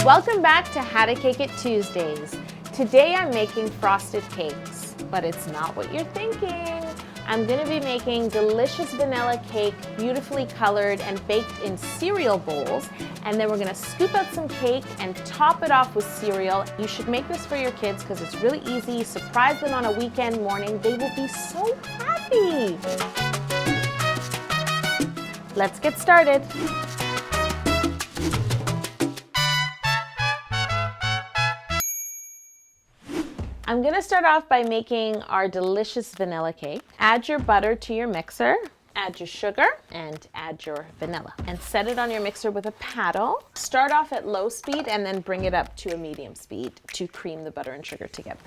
Welcome back to How to Cake It Tuesdays. Today I'm making frosted cakes, but it's not what you're thinking. I'm going to be making delicious vanilla cake, beautifully colored and baked in cereal bowls. And then we're going to scoop out some cake and top it off with cereal. You should make this for your kids because it's really easy. Surprise them on a weekend morning. They will be so happy. Let's get started. I'm going to start off by making our delicious vanilla cake. Add your butter to your mixer, add your sugar, and add your vanilla. And set it on your mixer with a paddle. Start off at low speed and then bring it up to a medium speed to cream the butter and sugar together.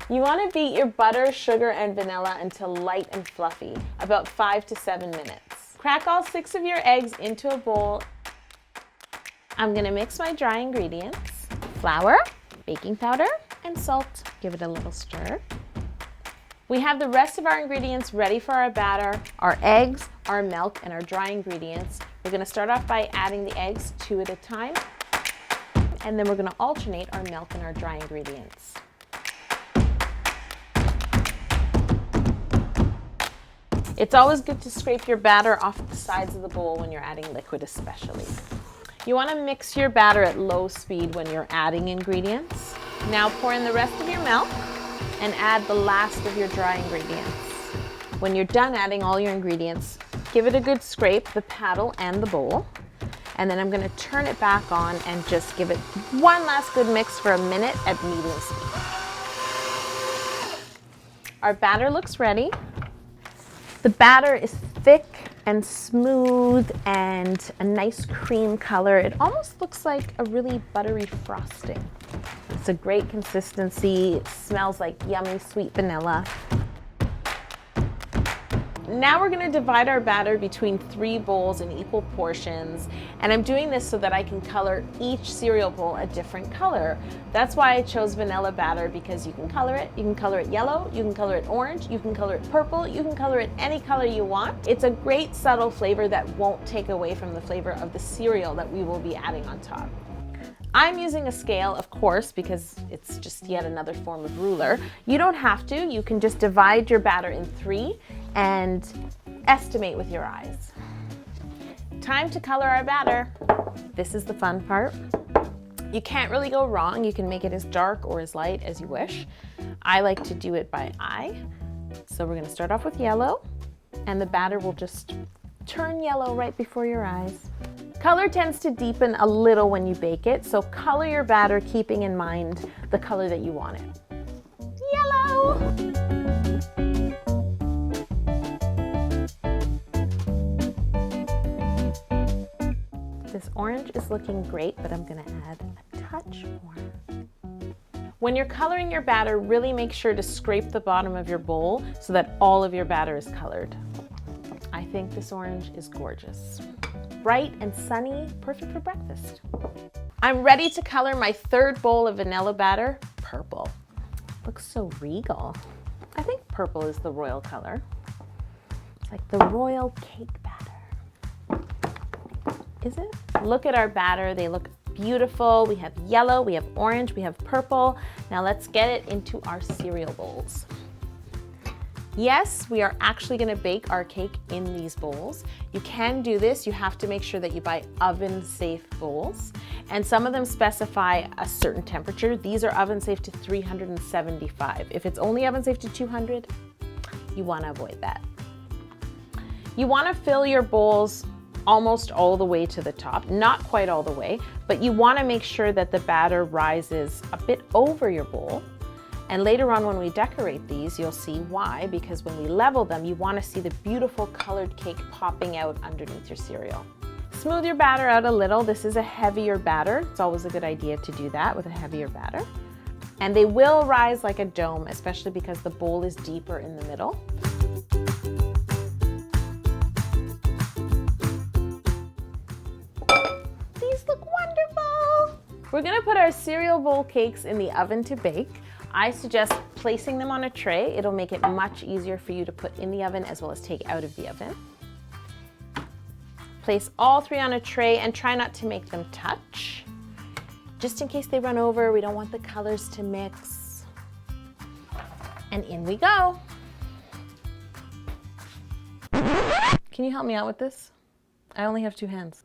You want to beat your butter, sugar, and vanilla until light and fluffy, about 5 to 7 minutes. Crack all 6 of your eggs into a bowl. I'm going to mix my dry ingredients, flour, baking powder, and salt. Give it a little stir. We have the rest of our ingredients ready for our batter, our eggs, our milk, and our dry ingredients. We're going to start off by adding the eggs 2 at a time, and then we're going to alternate our milk and our dry ingredients. It's always good to scrape your batter off the sides of the bowl when you're adding liquid especially. You want to mix your batter at low speed when you're adding ingredients. Now pour in the rest of your milk and add the last of your dry ingredients. When you're done adding all your ingredients, give it a good scrape, the paddle and the bowl. And then I'm going to turn it back on and just give it one last good mix for a minute at medium speed. Our batter looks ready. The batter is thick and smooth and a nice cream color. It almost looks like a really buttery frosting. It's a great consistency. It smells like yummy sweet vanilla. Now we're going to divide our batter between 3 bowls in equal portions, and I'm doing this so that I can color each cereal bowl a different color. That's why I chose vanilla batter, because you can color it. You can color it yellow, you can color it orange, you can color it purple, you can color it any color you want. It's a great subtle flavor that won't take away from the flavor of the cereal that we will be adding on top. I'm using a scale, of course, because it's just yet another form of ruler. You don't have to. You can just divide your batter in 3 and estimate with your eyes. Time to color our batter. This is the fun part. You can't really go wrong. You can make it as dark or as light as you wish. I like to do it by eye. So we're going to start off with yellow, and the batter will just turn yellow right before your eyes. Color tends to deepen a little when you bake it, so color your batter keeping in mind the color that you want it. Yellow! This orange is looking great, but I'm going to add a touch more. When you're coloring your batter, really make sure to scrape the bottom of your bowl so that all of your batter is colored. I think this orange is gorgeous. Bright and sunny, perfect for breakfast. I'm ready to color my 3rd bowl of vanilla batter purple. Looks so regal. I think purple is the royal color. It's like the royal cake batter. Is it? Look at our batter. They look beautiful. We have yellow, we have orange, we have purple. Now let's get it into our cereal bowls. Yes, we are actually going to bake our cake in these bowls. You can do this. You have to make sure that you buy oven-safe bowls. And some of them specify a certain temperature. These are oven-safe to 375. If it's only oven-safe to 200, you want to avoid that. You want to fill your bowls almost all the way to the top. Not quite all the way, but you want to make sure that the batter rises a bit over your bowl. And later on when we decorate these, you'll see why, because when we level them, you want to see the beautiful colored cake popping out underneath your cereal. Smooth your batter out a little. This is a heavier batter. It's always a good idea to do that with a heavier batter. And they will rise like a dome, especially because the bowl is deeper in the middle. These look wonderful. We're going to put our cereal bowl cakes in the oven to bake. I suggest placing them on a tray. It'll make it much easier for you to put in the oven as well as take out of the oven. Place all 3 on a tray and try not to make them touch. just in case they run over. We don't want the colors to mix. And in we go. Can you help me out with this? I only have 2 hands.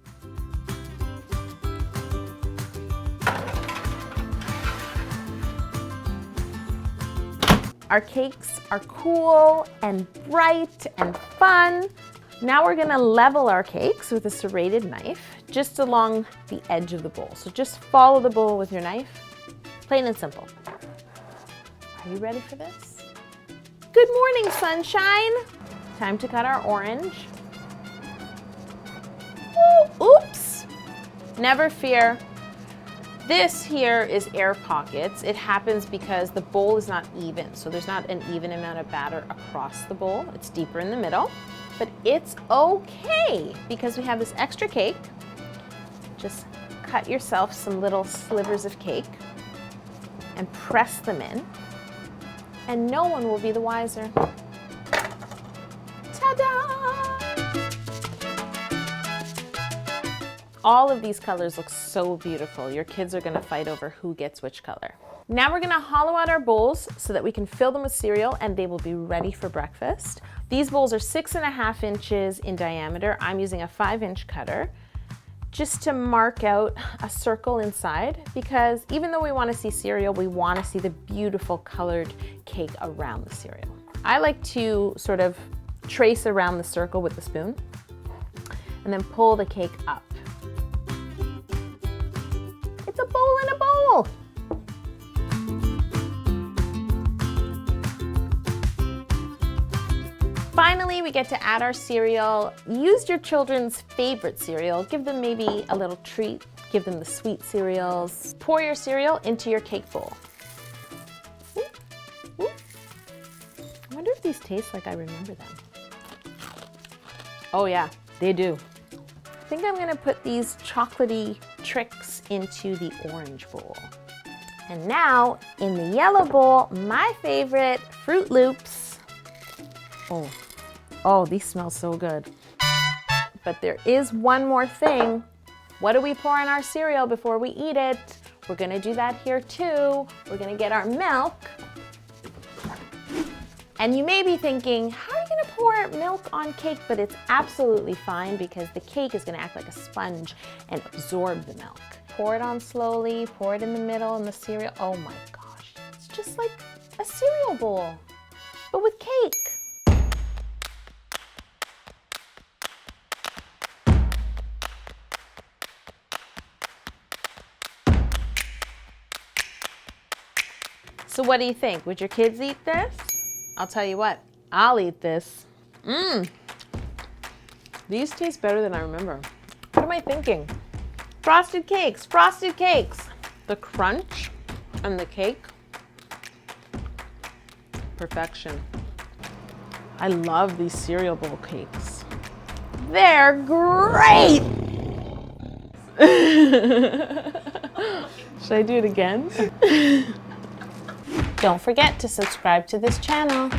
Our cakes are cool and bright and fun. Now we're gonna level our cakes with a serrated knife just along the edge of the bowl. So just follow the bowl with your knife, plain and simple. Are you ready for this? Good morning, sunshine. Time to cut our orange. Ooh, oops, never fear. This here is air pockets. It happens because the bowl is not even, so there's not an even amount of batter across the bowl. It's deeper in the middle, but it's okay because we have this extra cake. Just cut yourself some little slivers of cake and press them in, and no one will be the wiser. Ta-da! All of these colors look so beautiful. Your kids are gonna fight over who gets which color. Now we're gonna hollow out our bowls so that we can fill them with cereal and they will be ready for breakfast. These bowls are 6.5 inches in diameter. I'm using a 5-inch cutter just to mark out a circle inside, because even though we wanna see cereal, we wanna see the beautiful colored cake around the cereal. I like to sort of trace around the circle with the spoon and then pull the cake up. It's a bowl in a bowl. Finally, we get to add our cereal. Use your children's favorite cereal. Give them maybe a little treat. Give them the sweet cereals. Pour your cereal into your cake bowl. Ooh, ooh. I wonder if these taste like I remember them. Oh yeah, they do. I think I'm gonna put these chocolatey tricks into the orange bowl. And now, in the yellow bowl, my favorite, Fruit Loops. Oh, these smell so good. But there is one more thing. What do we pour in our cereal before we eat it? We're gonna do that here too. We're gonna get our milk. And you may be thinking, how are you gonna pour milk on cake? But it's absolutely fine because the cake is gonna act like a sponge and absorb the milk. Pour it on slowly, pour it in the middle in the cereal. Oh my gosh, it's just like a cereal bowl, but with cake. So what do you think? Would your kids eat this? I'll tell you what, I'll eat this. These taste better than I remember. What am I thinking? Frosted cakes, frosted cakes. The crunch and the cake, perfection. I love these cereal bowl cakes. They're great. Should I do it again? Don't forget to subscribe to this channel.